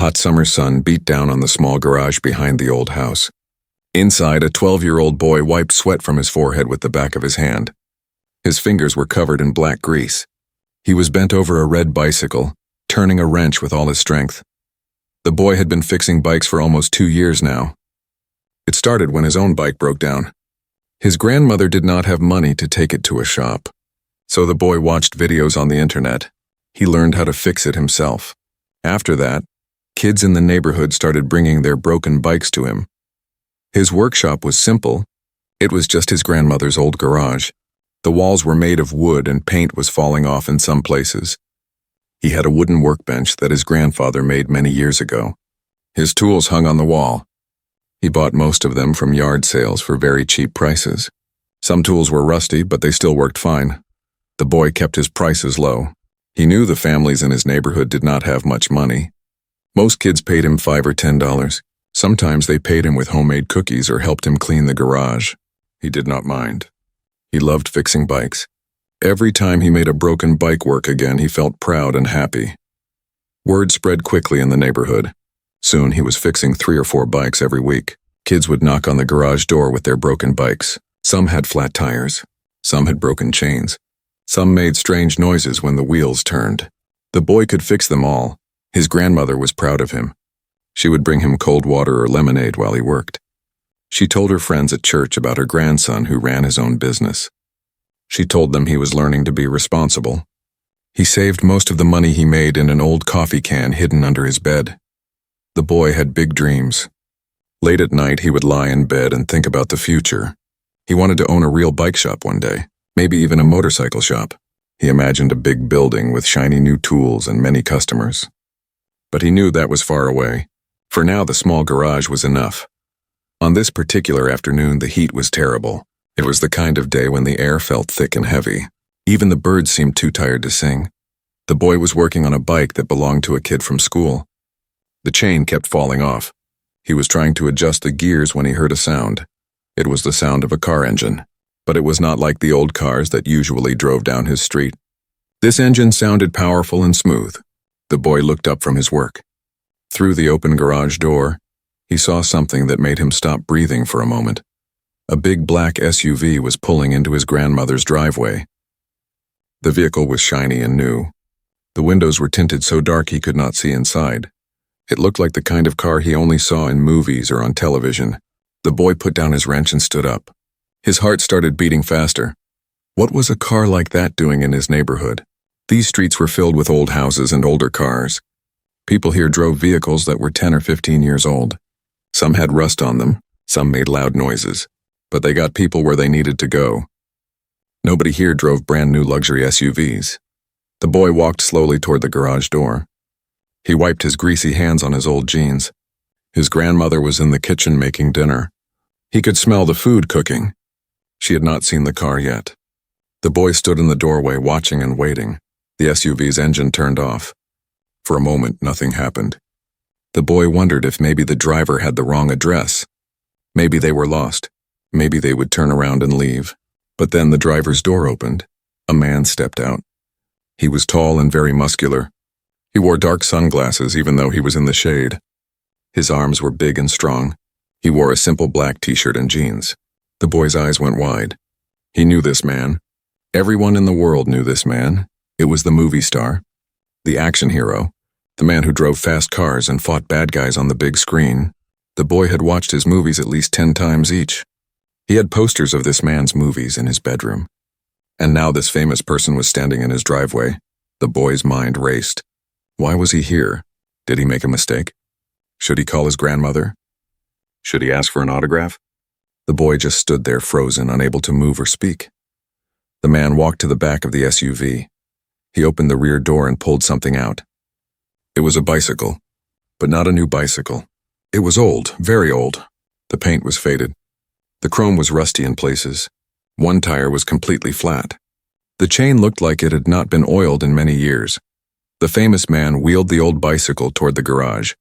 hot summer sun beat down on the small garage behind the old house. Inside, a 12-year-old boy wiped sweat from his forehead with the back of his hand. His fingers were covered in black grease. He was bent over a red bicycle, turning a wrench with all his strength. The boy had been fixing bikes for almost 2 years now. It started when his own bike broke down. His grandmother did not have money to take it to a shop, so the boy watched videos on the internet. He learned how to fix it himself. After that, kids in the neighborhood started bringing their broken bikes to him. His workshop was simple. It was just his grandmother's old garage. The walls were made of wood and paint was falling off in some places. He had a wooden workbench that his grandfather made many years ago. His tools hung on the wall. He bought most of them from yard sales for very cheap prices. Some tools were rusty, but they still worked fine. The boy kept his prices low. He knew the families in his neighborhood did not have much money. Most kids paid him $5 or $10. Sometimes they paid him with homemade cookies or helped him clean the garage. He did not mind. He loved fixing bikes. Every time he made a broken bike work again, he felt proud and happy. Word spread quickly in the neighborhood. Soon he was fixing 3 or 4 bikes every week. Kids would knock on the garage door with their broken bikes. Some had flat tires. Some had broken chains. Some made strange noises when the wheels turned. The boy could fix them all. His grandmother was proud of him. She would bring him cold water or lemonade while he worked. She told her friends at church about her grandson who ran his own business. She told them he was learning to be responsible. He saved most of the money he made in an old coffee can hidden under his bed. The boy had big dreams. Late at night, he would lie in bed and think about the future. He wanted to own a real bike shop one day, maybe even a motorcycle shop. He imagined a big building with shiny new tools and many customers. But he knew that was far away. For now, the small garage was enough. On this particular afternoon, the heat was terrible. It was the kind of day when the air felt thick and heavy. Even the birds seemed too tired to sing. The boy was working on a bike that belonged to a kid from school. The chain kept falling off. He was trying to adjust the gears when he heard a sound. It was the sound of a car engine, but it was not like the old cars that usually drove down his street. This engine sounded powerful and smooth. The boy looked up from his work. Through the open garage door, he saw something that made him stop breathing for a moment. A big black SUV was pulling into his grandmother's driveway. The vehicle was shiny and new. The windows were tinted so dark he could not see inside. It looked like the kind of car he only saw in movies or on television. The boy put down his wrench and stood up. His heart started beating faster. What was a car like that doing in his neighborhood? These streets were filled with old houses and older cars. People here drove vehicles that were 10 or 15 years old. Some had rust on them, some made loud noises, but they got people where they needed to go. Nobody here drove brand new luxury SUVs. The boy walked slowly toward the garage door. He wiped his greasy hands on his old jeans. His grandmother was in the kitchen making dinner. He could smell the food cooking. She had not seen the car yet. The boy stood in the doorway watching and waiting. The SUV's engine turned off. For a moment, nothing happened. The boy wondered if maybe the driver had the wrong address. Maybe they were lost. Maybe they would turn around and leave. But then the driver's door opened. A man stepped out. He was tall and very muscular. He wore dark sunglasses even though he was in the shade. His arms were big and strong. He wore a simple black t-shirt and jeans. The boy's eyes went wide. He knew this man. Everyone in the world knew this man. It was the movie star, the action hero, the man who drove fast cars and fought bad guys on the big screen. The boy had watched his movies at least 10 times each. He had posters of this man's movies in his bedroom. And now this famous person was standing in his driveway. The boy's mind raced. Why was he here? Did he make a mistake? Should he call his grandmother? Should he ask for an autograph? The boy just stood there frozen, unable to move or speak. The man walked to the back of the SUV. He opened the rear door and pulled something out. It was a bicycle, but not a new bicycle. It was old, very old. The paint was faded. The chrome was rusty in places. One tire was completely flat. The chain looked like it had not been oiled in many years. The famous man wheeled the old bicycle toward the garage.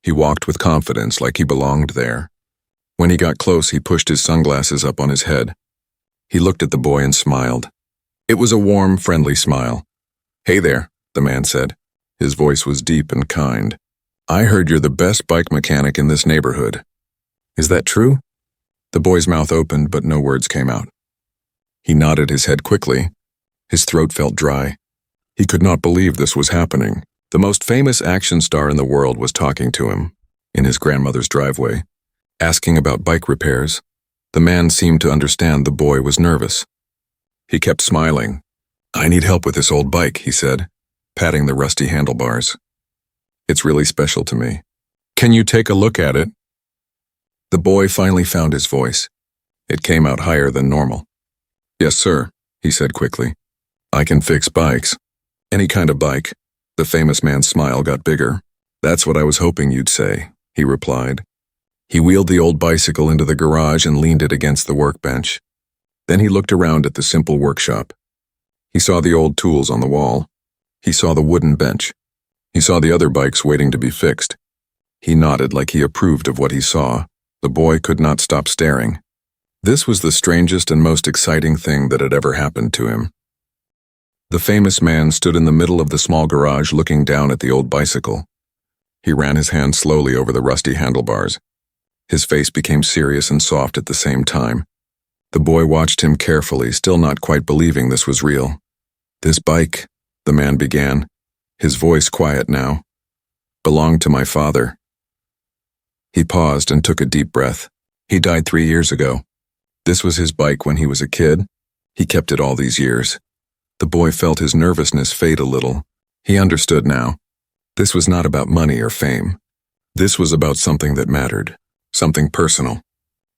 He walked with confidence like he belonged there. When he got close, he pushed his sunglasses up on his head. He looked at the boy and smiled. It was a warm, friendly smile. "Hey there," the man said. His voice was deep and kind. I heard you're the best bike mechanic in this neighborhood. Is that true? The boy's mouth opened, but no words came out. He nodded his head quickly. His throat felt dry. He could not believe this was happening. The most famous action star in the world was talking to him, in his grandmother's driveway, asking about bike repairs. The man seemed to understand the boy was nervous. He kept smiling. I need help with this old bike, he said, patting the rusty handlebars. It's really special to me. Can you take a look at it? The boy finally found his voice. It came out higher than normal. Yes, sir, he said quickly. I can fix bikes. Any kind of bike. The famous man's smile got bigger. That's what I was hoping you'd say, he replied. He wheeled the old bicycle into the garage and leaned it against the workbench. Then he looked around at the simple workshop. He saw the old tools on the wall. He saw the wooden bench. He saw the other bikes waiting to be fixed. He nodded like he approved of what he saw. The boy could not stop staring. This was the strangest and most exciting thing that had ever happened to him. The famous man stood in the middle of the small garage looking down at the old bicycle. He ran his hand slowly over the rusty handlebars. His face became serious and soft at the same time. The boy watched him carefully, still not quite believing this was real. This bike, the man began, his voice quiet now, belonged to my father. He paused and took a deep breath. He died 3 years ago. This was his bike when he was a kid. He kept it all these years. The boy felt his nervousness fade a little. He understood now. This was not about money or fame. This was about something that mattered, something personal.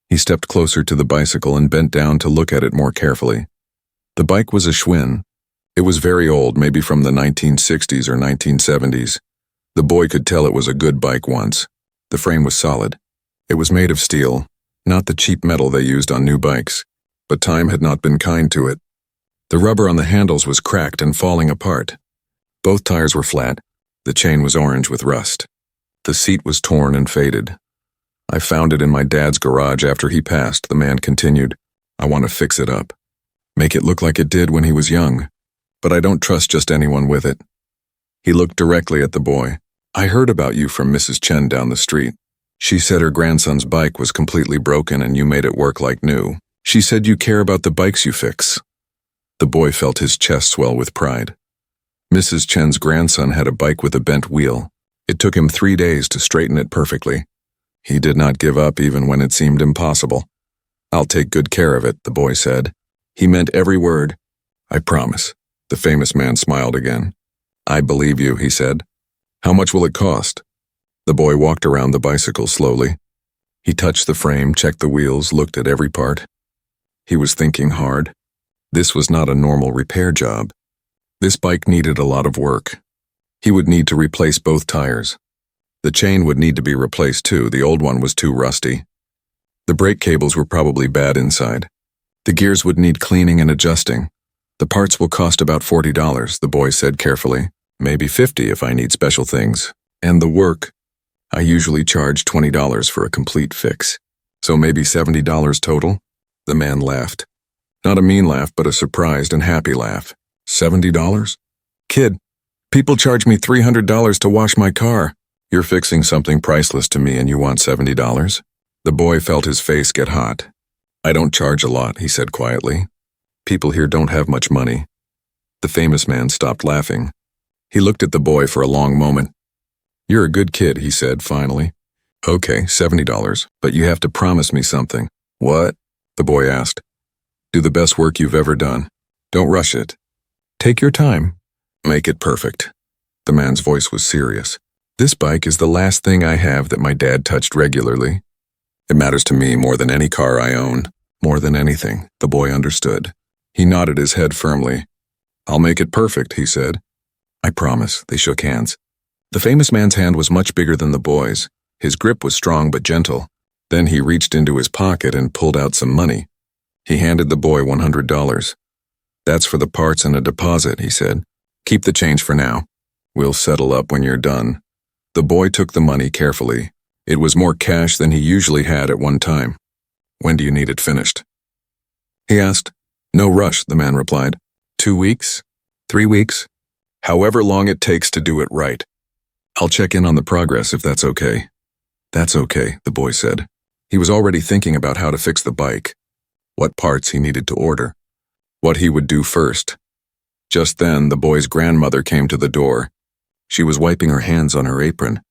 He stepped closer to the bicycle and bent down to look at it more carefully. The bike was a Schwinn. It was very old, maybe from the 1960s or 1970s. The boy could tell it was a good bike once. The frame was solid. It was made of steel, not the cheap metal they used on new bikes, but time had not been kind to it. The rubber on the handles was cracked and falling apart. Both tires were flat. The chain was orange with rust. The seat was torn and faded. I found it in my dad's garage after he passed, the man continued. I want to fix it up. Make it look like it did when he was young. But I don't trust just anyone with it. He looked directly at the boy. I heard about you from Mrs. Chen down the street. She said her grandson's bike was completely broken and you made it work like new. She said you care about the bikes you fix. The boy felt his chest swell with pride. Mrs. Chen's grandson had a bike with a bent wheel. It took him 3 days to straighten it perfectly. He did not give up even when it seemed impossible. I'll take good care of it, the boy said. He meant every word. I promise. The famous man smiled again. I believe you, he said. How much will it cost? The boy walked around the bicycle slowly. He touched the frame, checked the wheels, looked at every part. He was thinking hard. This was not a normal repair job. This bike needed a lot of work. He would need to replace both tires. The chain would need to be replaced too. The old one was too rusty. The brake cables were probably bad inside. The gears would need cleaning and adjusting. The parts will cost about $40, the boy said carefully. Maybe $50 if I need special things. And the work. I usually charge $20 for a complete fix. So maybe $70 total? The man laughed. Not a mean laugh, but a surprised and happy laugh. $70? Kid, people charge me $300 to wash my car. You're fixing something priceless to me and you want $70? The boy felt his face get hot. I don't charge a lot, he said quietly. People here don't have much money. The famous man stopped laughing. He looked at the boy for a long moment. You're a good kid, he said finally. Okay, $70, but you have to promise me something. What? The boy asked. Do the best work you've ever done. Don't rush it. Take your time. Make it perfect. The man's voice was serious. This bike is the last thing I have that my dad touched regularly. It matters to me more than any car I own. More than anything, the boy understood. He nodded his head firmly. I'll make it perfect, he said. I promise. They shook hands. The famous man's hand was much bigger than the boy's. His grip was strong but gentle. Then he reached into his pocket and pulled out some money. He handed the boy $100. That's for the parts and a deposit, he said. Keep the change for now. We'll settle up when you're done. The boy took the money carefully. It was more cash than he usually had at one time. When do you need it finished? He asked. No rush, the man replied. 2 weeks? 3 weeks? However long it takes to do it right. I'll check in on the progress if that's okay. That's okay, the boy said. He was already thinking about how to fix the bike, what parts he needed to order, what he would do first. Just then, the boy's grandmother came to the door. She was wiping her hands on her apron.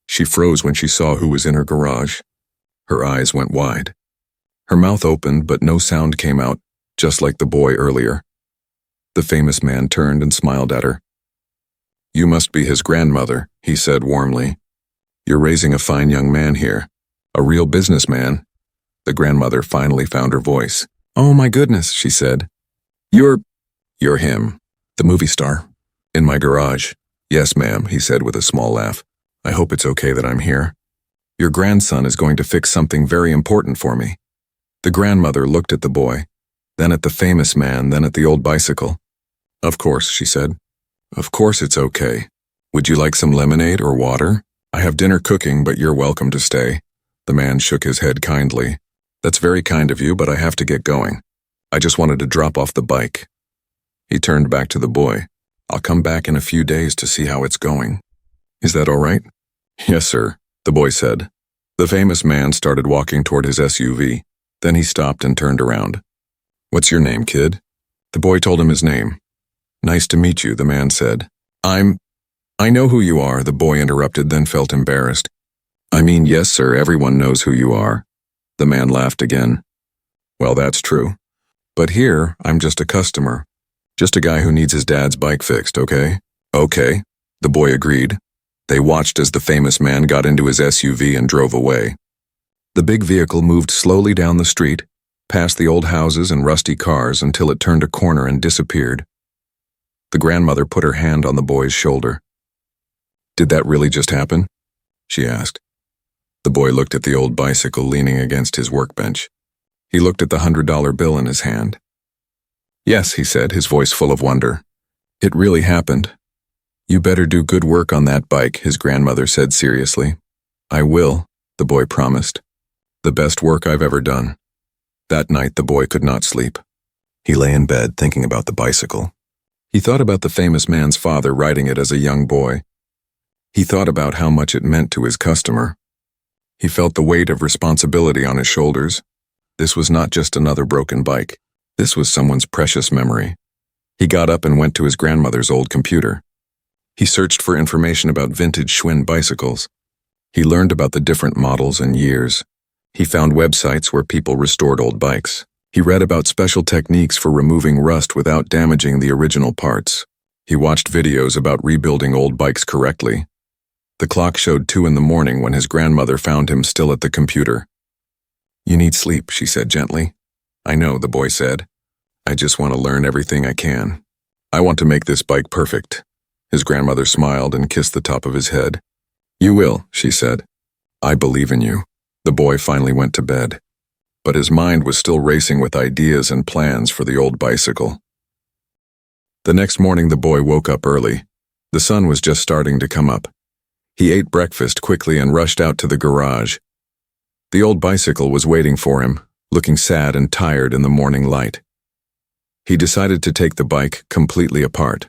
She froze when she saw who was in her garage. Her eyes went wide. Her mouth opened, but no sound came out, just like the boy earlier. The famous man turned and smiled at her. "You must be his grandmother," he said warmly. "You're raising a fine young man here, a real businessman." The grandmother finally found her voice. "Oh my goodness," she said. You're him, the movie star. In my garage." "Yes, ma'am," he said with a small laugh. "I hope it's okay that I'm here. Your grandson is going to fix something very important for me." The grandmother looked at the boy, then at the famous man, then at the old bicycle. "Of course," she said. "Of course it's okay. Would you like some lemonade or water? I have dinner cooking, but you're welcome to stay." The man shook his head kindly. "That's very kind of you, but I have to get going. I just wanted to drop off the bike." He turned back to the boy. "I'll come back in a few days to see how it's going. Is that all right?" "Yes, sir," the boy said. The famous man started walking toward his SUV. Then he stopped and turned around. "What's your name, kid?" The boy told him his name. "Nice to meet you," the man said. I know who you are," the boy interrupted, then felt embarrassed. "I mean, yes, sir, everyone knows who you are." The man laughed again. "Well, that's true. But here, I'm just a customer. Just a guy who needs his dad's bike fixed, okay?" "Okay," the boy agreed. They watched as the famous man got into his SUV and drove away. The big vehicle moved slowly down the street, past the old houses and rusty cars until it turned a corner and disappeared. The grandmother put her hand on the boy's shoulder. "Did that really just happen?" she asked. The boy looked at the old bicycle leaning against his workbench. He looked at the $100 bill in his hand. "Yes," he said, his voice full of wonder. "It really happened." "You better do good work on that bike," his grandmother said seriously. "I will," the boy promised. "The best work I've ever done." That night the boy could not sleep. He lay in bed thinking about the bicycle. He thought about the famous man's father riding it as a young boy. He thought about how much it meant to his customer. He felt the weight of responsibility on his shoulders. This was not just another broken bike. This was someone's precious memory. He got up and went to his grandmother's old computer. He searched for information about vintage Schwinn bicycles. He learned about the different models and years. He found websites where people restored old bikes. He read about special techniques for removing rust without damaging the original parts. He watched videos about rebuilding old bikes correctly. The clock showed 2 in the morning when his grandmother found him still at the computer. "You need sleep," she said gently. "I know," the boy said. "I just want to learn everything I can. I want to make this bike perfect." His grandmother smiled and kissed the top of his head. "You will," she said. "I believe in you." The boy finally went to bed. But his mind was still racing with ideas and plans for the old bicycle. The next morning the boy woke up early. The sun was just starting to come up. He ate breakfast quickly and rushed out to the garage. The old bicycle was waiting for him, looking sad and tired in the morning light. He decided to take the bike completely apart.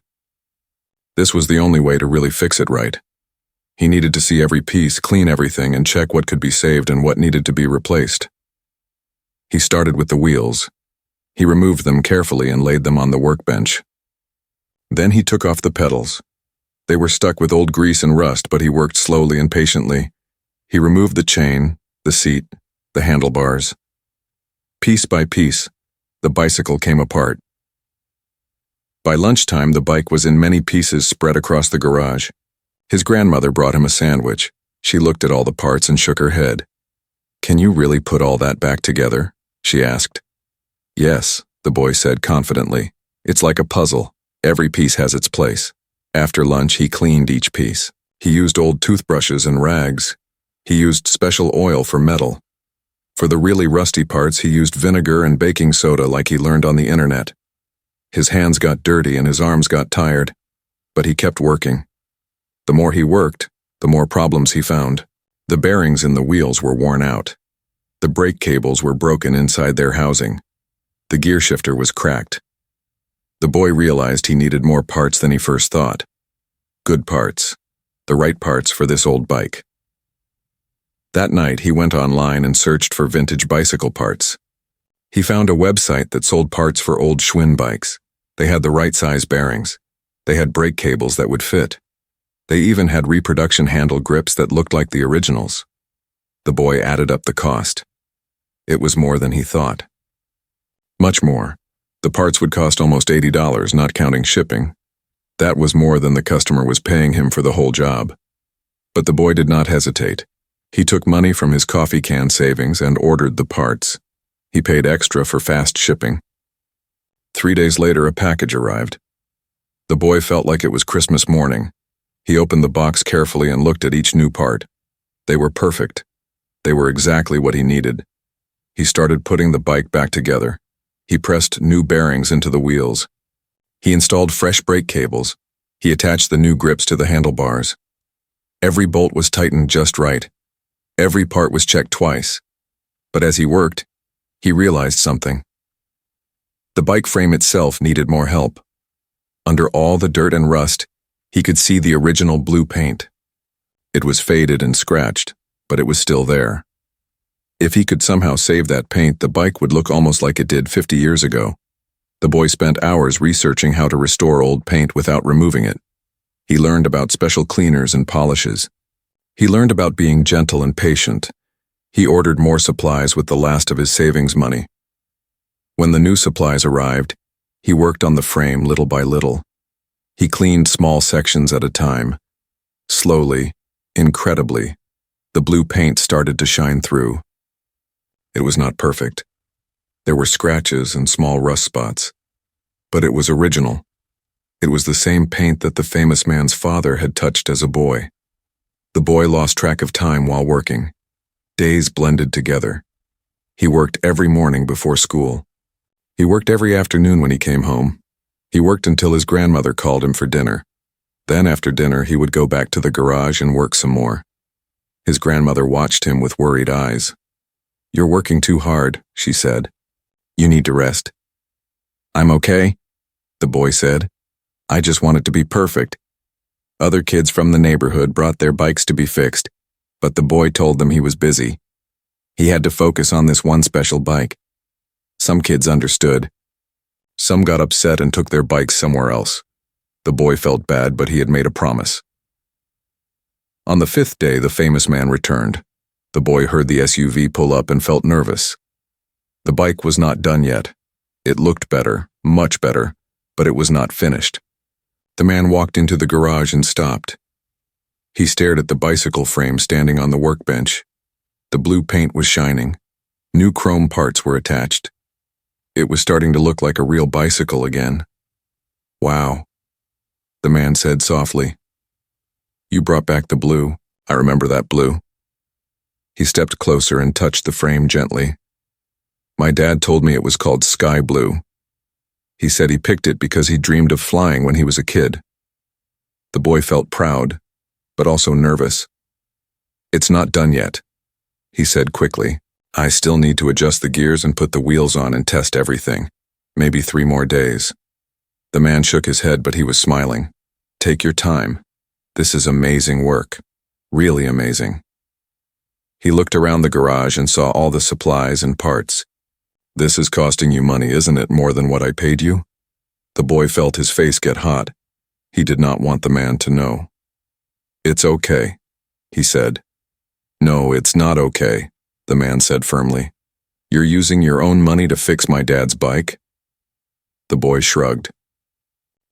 This was the only way to really fix it right. He needed to see every piece, clean everything, and check what could be saved and what needed to be replaced. He started with the wheels. He removed them carefully and laid them on the workbench. Then he took off the pedals. They were stuck with old grease and rust, but he worked slowly and patiently. He removed the chain, the seat, the handlebars. Piece by piece, the bicycle came apart. By lunchtime, the bike was in many pieces spread across the garage. His grandmother brought him a sandwich. She looked at all the parts and shook her head. "Can you really put all that back together?" she asked. "Yes," the boy said confidently. "It's like a puzzle. Every piece has its place." After lunch, he cleaned each piece. He used old toothbrushes and rags. He used special oil for metal. For the really rusty parts, he used vinegar and baking soda like he learned on the internet. His hands got dirty and his arms got tired, but he kept working. The more he worked, the more problems he found. The bearings in the wheels were worn out. The brake cables were broken inside their housing. The gear shifter was cracked. The boy realized he needed more parts than he first thought. Good parts. the right parts for this old bike. That night, he went online and searched for vintage bicycle parts. He found a website that sold parts for old Schwinn bikes. They had the right size bearings. They had brake cables that would fit. They even had reproduction handle grips that looked like the originals. The boy added up the cost. It was more than he thought. Much more. The parts would cost almost $80, not counting shipping. That was more than the customer was paying him for the whole job. But the boy did not hesitate. He took money from his coffee can savings and ordered the parts. He paid extra for fast shipping. 3 days later, a package arrived. The boy felt like it was Christmas morning. He opened the box carefully and looked at each new part. They were perfect. They were exactly what he needed. He started putting the bike back together. He pressed new bearings into the wheels. He installed fresh brake cables. He attached the new grips to the handlebars. Every bolt was tightened just right. Every part was checked twice. But as he worked, he realized something. The bike frame itself needed more help. Under all the dirt and rust, he could see the original blue paint. It was faded and scratched, but it was still there. If he could somehow save that paint, the bike would look almost like it did 50 years ago. The boy spent hours researching how to restore old paint without removing it. He learned about special cleaners and polishes. He learned about being gentle and patient. He ordered more supplies with the last of his savings money. When the new supplies arrived, he worked on the frame little by little. He cleaned small sections at a time. Slowly, incredibly, the blue paint started to shine through. It was not perfect. There were scratches and small rust spots. But it was original. It was the same paint that the famous man's father had touched as a boy. The boy lost track of time while working. Days blended together. He worked every morning before school. He worked every afternoon when he came home. He worked until his grandmother called him for dinner. Then after dinner, he would go back to the garage and work some more. His grandmother watched him with worried eyes. "You're working too hard," she said. "You need to rest." "I'm okay," the boy said. "I just want it to be perfect." Other kids from the neighborhood brought their bikes to be fixed, but the boy told them he was busy. He had to focus on this one special bike. Some kids understood. Some got upset and took their bikes somewhere else. The boy felt bad, but he had made a promise. On the 5th day, the famous man returned. The boy heard the SUV pull up and felt nervous. The bike was not done yet. It looked better, much better, but it was not finished. The man walked into the garage and stopped. He stared at the bicycle frame standing on the workbench. The blue paint was shining. New chrome parts were attached. It was starting to look like a real bicycle again. "Wow," the man said softly. "You brought back the blue. I remember that blue." He stepped closer and touched the frame gently. "My dad told me it was called sky blue. He said he picked it because he dreamed of flying when he was a kid." The boy felt proud, but also nervous. "It's not done yet," he said quickly. "I still need to adjust the gears and put the wheels on and test everything. Maybe 3 more days." The man shook his head, but he was smiling. "Take your time. This is amazing work. Really amazing." He looked around the garage and saw all the supplies and parts. "This is costing you money, isn't it, more than what I paid you?" The boy felt his face get hot. He did not want the man to know. "It's okay," he said. "No, it's not okay," the man said firmly. "You're using your own money to fix my dad's bike?" The boy shrugged.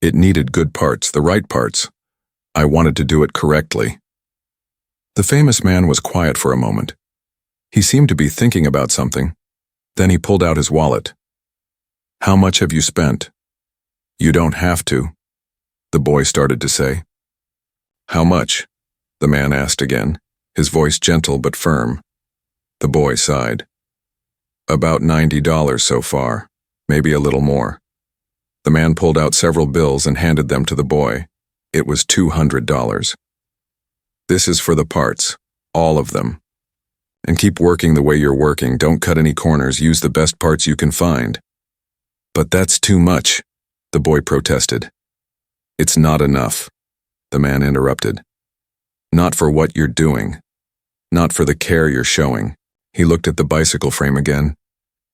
"It needed good parts, the right parts. I wanted to do it correctly." The famous man was quiet for a moment. He seemed to be thinking about something. Then he pulled out his wallet. "How much have you spent?" "You don't have to," the boy started to say. "How much?" the man asked again, his voice gentle but firm. The boy sighed. "About $90 so far, maybe a little more." The man pulled out several bills and handed them to the boy. It was $200. "This is for the parts, all of them. And keep working the way you're working. Don't cut any corners. Use the best parts you can find." "But that's too much," the boy protested. "It's not enough," the man interrupted. Not for what you're doing. Not for the care you're showing. He looked at the bicycle frame again.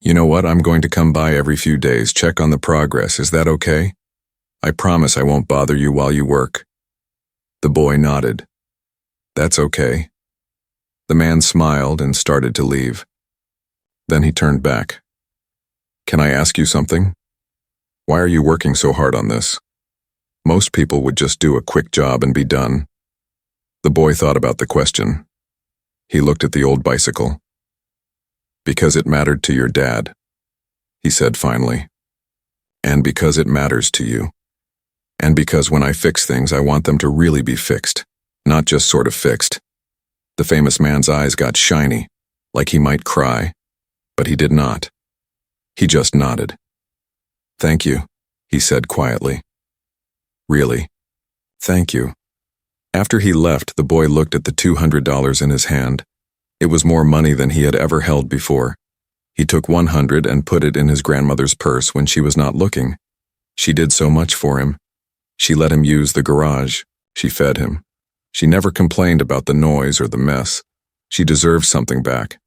You know what? I'm going to come by every few days, check on the progress. Is that okay? I promise I won't bother you while you work. The boy nodded. That's okay. The man smiled and started to leave. Then he turned back. Can I ask you something? Why are you working so hard on this? Most people would just do a quick job and be done. The boy thought about the question. He looked at the old bicycle. Because it mattered to your dad, he said finally. And because it matters to you. And because when I fix things, I want them to really be fixed, not just sort of fixed. The famous man's eyes got shiny, like he might cry, but he did not. He just nodded. Thank you, he said quietly. Really? Thank you. After he left, the boy looked at the $200 in his hand. It was more money than he had ever held before. He took $100 and put it in his grandmother's purse when she was not looking. She did so much for him. She let him use the garage. She fed him. She never complained about the noise or the mess. She deserved something back.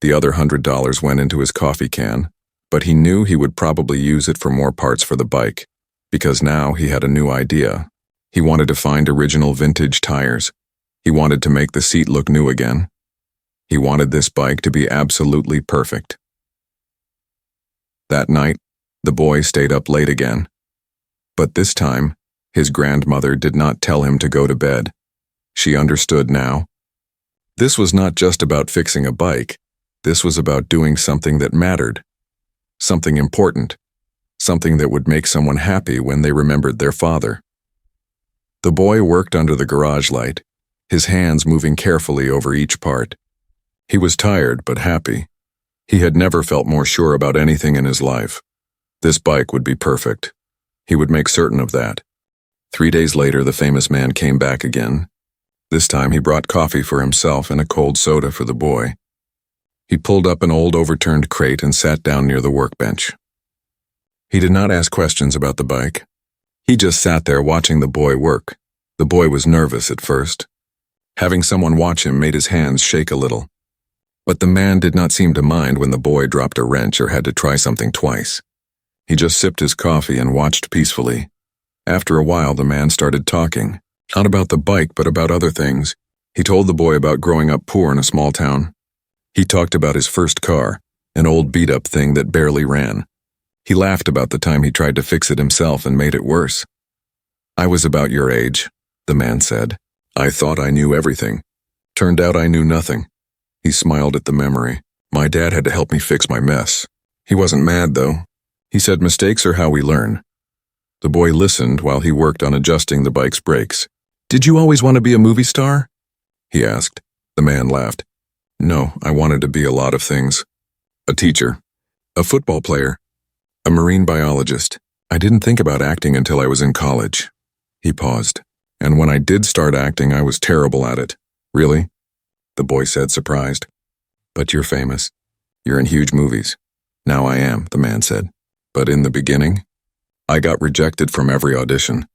The other $100 went into his coffee can, but he knew he would probably use it for more parts for the bike, because now he had a new idea. He wanted to find original vintage tires. He wanted to make the seat look new again. He wanted this bike to be absolutely perfect. That night, the boy stayed up late again. But this time, his grandmother did not tell him to go to bed. She understood now. This was not just about fixing a bike. This was about doing something that mattered. Something important. Something that would make someone happy when they remembered their father. The boy worked under the garage light, his hands moving carefully over each part. He was tired but happy. He had never felt more sure about anything in his life. This bike would be perfect. He would make certain of that. 3 days later, the famous man came back again. This time he brought coffee for himself and a cold soda for the boy. He pulled up an old overturned crate and sat down near the workbench. He did not ask questions about the bike. He just sat there watching the boy work. The boy was nervous at first. Having someone watch him made his hands shake a little. But the man did not seem to mind when the boy dropped a wrench or had to try something twice. He just sipped his coffee and watched peacefully. After a while, the man started talking. Not about the bike, but about other things. He told the boy about growing up poor in a small town. He talked about his first car, an old beat-up thing that barely ran. He laughed about the time he tried to fix it himself and made it worse. I was about your age, the man said. I thought I knew everything. Turned out I knew nothing. He smiled at the memory. My dad had to help me fix my mess. He wasn't mad, though. He said mistakes are how we learn. The boy listened while he worked on adjusting the bike's brakes. Did you always want to be a movie star? He asked. The man laughed. No, I wanted to be a lot of things. A teacher. A football player. A marine biologist. I didn't think about acting until I was in college. He paused. And when I did start acting, I was terrible at it. Really? The boy said, surprised. But you're famous. You're in huge movies. Now I am, the man said. But in the beginning, I got rejected from every audition.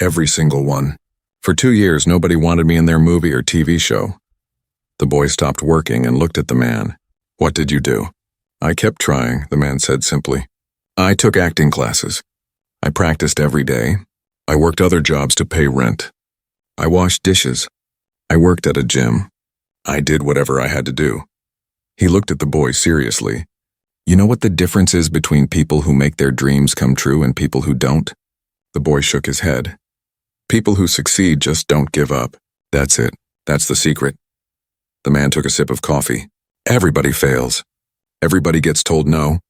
Every single one. For 2 years, nobody wanted me in their movie or TV show. The boy stopped working and looked at the man. What did you do? I kept trying, the man said simply. I took acting classes. I practiced every day. I worked other jobs to pay rent. I washed dishes. I worked at a gym. I did whatever I had to do. He looked at the boy seriously. You know what the difference is between people who make their dreams come true and people who don't? The boy shook his head. People who succeed just don't give up. That's it. That's the secret. The man took a sip of coffee. Everybody fails. Everybody gets told no.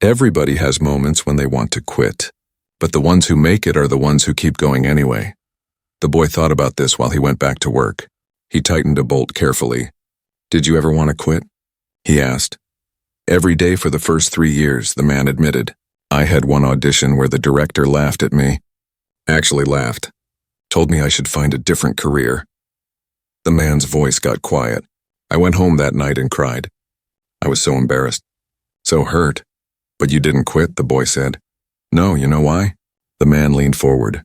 Everybody has moments when they want to quit. But the ones who make it are the ones who keep going anyway. The boy thought about this while he went back to work. He tightened a bolt carefully. Did you ever want to quit? He asked. Every day for the first 3 years, the man admitted. I had one audition where the director laughed at me. Actually laughed. Told me I should find a different career. The man's voice got quiet. I went home that night and cried. I was so embarrassed. So hurt. But you didn't quit, the boy said. No, you know why? The man leaned forward.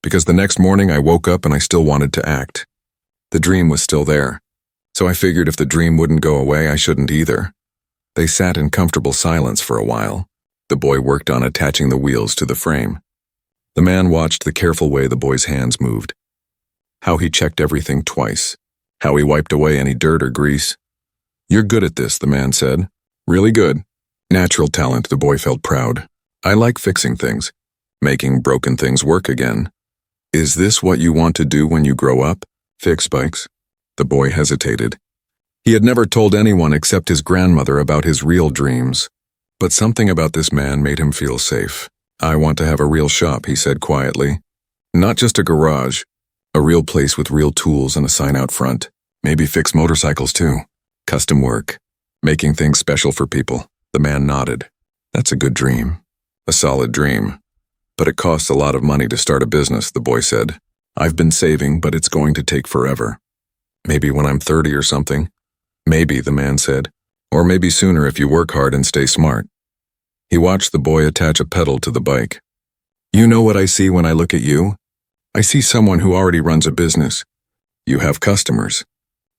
Because the next morning I woke up and I still wanted to act. The dream was still there. So I figured if the dream wouldn't go away, I shouldn't either. They sat in comfortable silence for a while. The boy worked on attaching the wheels to the frame. The man watched the careful way the boy's hands moved. How he checked everything twice. How he wiped away any dirt or grease. "You're good at this," the man said. "Really good." Natural talent, the boy felt proud. "I like fixing things. Making broken things work again." "Is this what you want to do when you grow up? Fix bikes?" The boy hesitated. He had never told anyone except his grandmother about his real dreams. But something about this man made him feel safe. "I want to have a real shop," he said quietly. "Not just a garage. A real place with real tools and a sign out front. Maybe fix motorcycles too. Custom work. Making things special for people." The man nodded. "That's a good dream. A solid dream. But it costs a lot of money to start a business," the boy said. "I've been saving, but it's going to take forever. Maybe when I'm 30 or something." "Maybe," the man said. "Or maybe sooner if you work hard and stay smart." He watched the boy attach a pedal to the bike. "You know what I see when I look at you? I see someone who already runs a business. You have customers.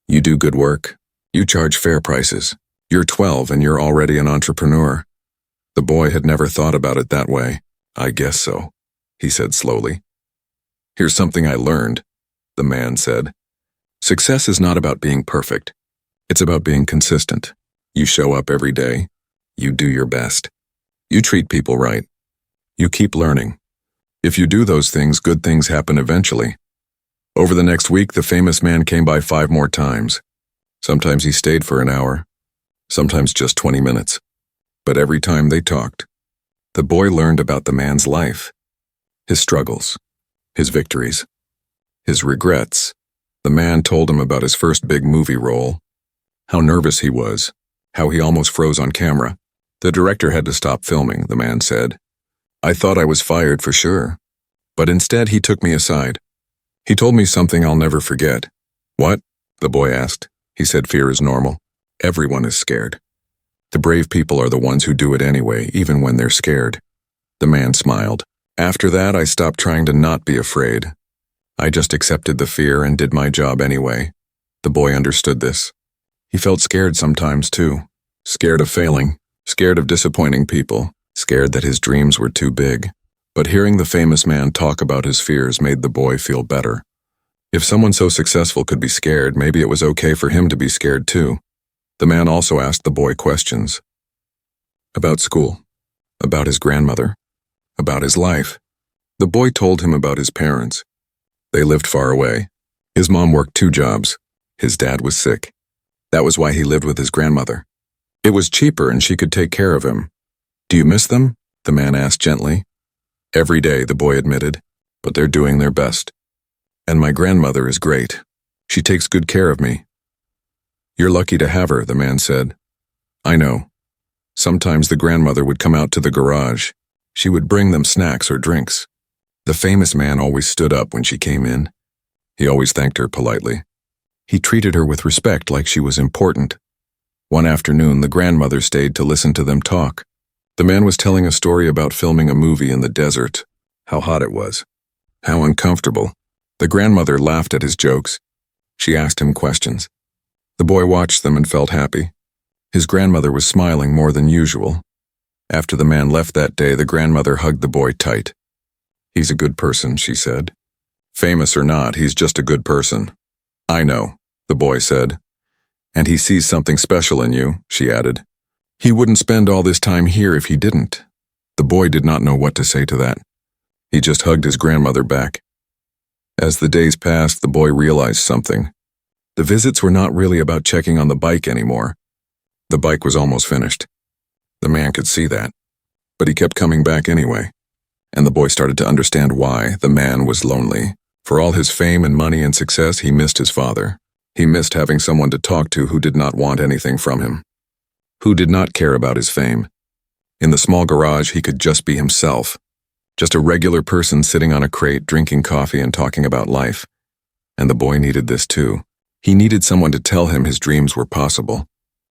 You do good work. You charge fair prices. You're 12 and you're already an entrepreneur." The boy had never thought about it that way. "I guess so," he said slowly. "Here's something I learned," the man said. "Success is not about being perfect. It's about being consistent. You show up every day. You do your best. You treat people right. You keep learning. If you do those things, good things happen eventually." Over the next week, the famous man came by 5 more times. Sometimes he stayed for an hour, sometimes just 20 minutes. But every time they talked, the boy learned about the man's life, his struggles, his victories, his regrets. The man told him about his first big movie role, how nervous he was, how he almost froze on camera. "The director had to stop filming," the man said. "I thought I was fired for sure. But instead he took me aside. He told me something I'll never forget." "What?" the boy asked. He said, "Fear is normal. Everyone is scared. The brave people are the ones who do it anyway, even when they're scared." The man smiled. "After that, I stopped trying to not be afraid. I just accepted the fear and did my job anyway." The boy understood this. He felt scared sometimes too. Scared of failing, scared of disappointing people, scared that his dreams were too big. But hearing the famous man talk about his fears made the boy feel better. If someone so successful could be scared, maybe it was okay for him to be scared too. The man also asked the boy questions. About school, about his grandmother, about his life. The boy told him about his parents. They lived far away. His mom worked 2 jobs. His dad was sick. That was why he lived with his grandmother. It was cheaper and she could take care of him. "Do you miss them?" the man asked gently. "Every day," the boy admitted, "but they're doing their best. And my grandmother is great. She takes good care of me." "You're lucky to have her," the man said. "I know. Sometimes the grandmother would come out to the garage. She would bring them snacks or drinks. The famous man always stood up when she came in. He always thanked her politely. He treated her with respect like she was important. One afternoon, the grandmother stayed to listen to them talk. The man was telling a story about filming a movie in the desert, how hot it was, how uncomfortable. The grandmother laughed at his jokes. She asked him questions. The boy watched them and felt happy. His grandmother was smiling more than usual. After the man left that day, the grandmother hugged the boy tight. "He's a good person," she said. "Famous or not, he's just a good person." "I know," the boy said. "And he sees something special in you," she added. "He wouldn't spend all this time here if he didn't." The boy did not know what to say to that. He just hugged his grandmother back. As the days passed, the boy realized something. The visits were not really about checking on the bike anymore. The bike was almost finished. The man could see that. But he kept coming back anyway. And the boy started to understand why the man was lonely. For all his fame and money and success, he missed his father. He missed having someone to talk to who did not want anything from him, who did not care about his fame. In the small garage, he could just be himself, just a regular person sitting on a crate, drinking coffee and talking about life. And the boy needed this too. He needed someone to tell him his dreams were possible,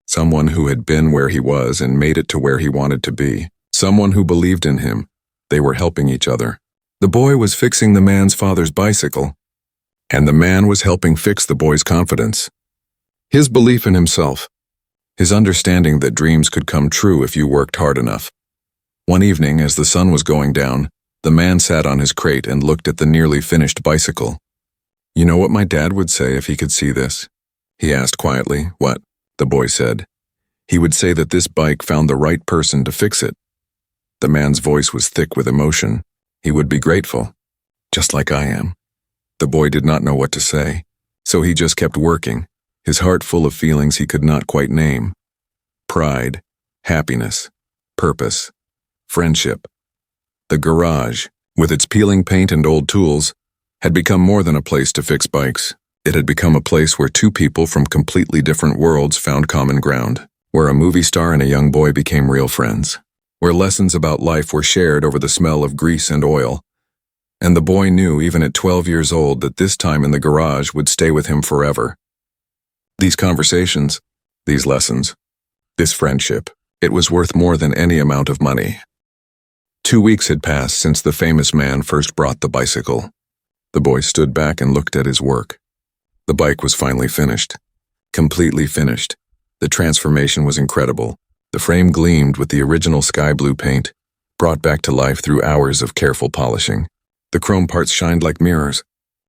someone who had been where he was and made it to where he wanted to be, someone who believed in him. They were helping each other. The boy was fixing the man's father's bicycle, And the man was helping fix the boy's confidence. His belief in himself. His understanding that dreams could come true if you worked hard enough. One evening, as the sun was going down, the man sat on his crate and looked at the nearly finished bicycle. "You know what my dad would say if he could see this?" he asked quietly. "What?" the boy said. "He would say that this bike found the right person to fix it." The man's voice was thick with emotion. He would be grateful. "Just like I am." The boy did not know what to say, so he just kept working, his heart full of feelings he could not quite name. Pride, happiness, purpose, friendship. The garage, with its peeling paint and old tools, had become more than a place to fix bikes. It had become a place where two people from completely different worlds found common ground, where a movie star and a young boy became real friends, where lessons about life were shared over the smell of grease and oil. And the boy knew, even at 12 years old, that this time in the garage would stay with him forever. These conversations, these lessons, this friendship, it was worth more than any amount of money. 2 weeks had passed since the famous man first brought the bicycle. The boy stood back and looked at his work. The bike was finally finished. Completely finished. The transformation was incredible. The frame gleamed with the original sky blue paint, brought back to life through hours of careful polishing. The chrome parts shined like mirrors.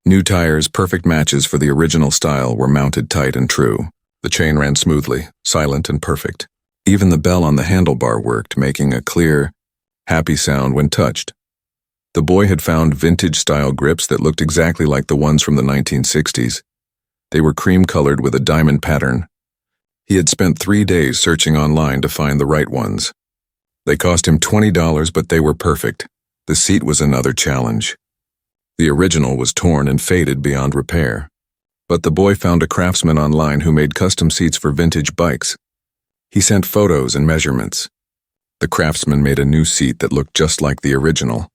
New tires, perfect matches for the original style, were mounted tight and true. The chain ran smoothly, silent and perfect. Even the bell on the handlebar worked, making a clear, happy sound when touched. The boy had found vintage-style grips that looked exactly like the ones from the 1960s. They were cream-colored with a diamond pattern. He had spent 3 days searching online to find the right ones. They cost him $20, but they were perfect. The seat was another challenge. The original was torn and faded beyond repair. But the boy found a craftsman online who made custom seats for vintage bikes. He sent photos and measurements. The craftsman made a new seat that looked just like the original.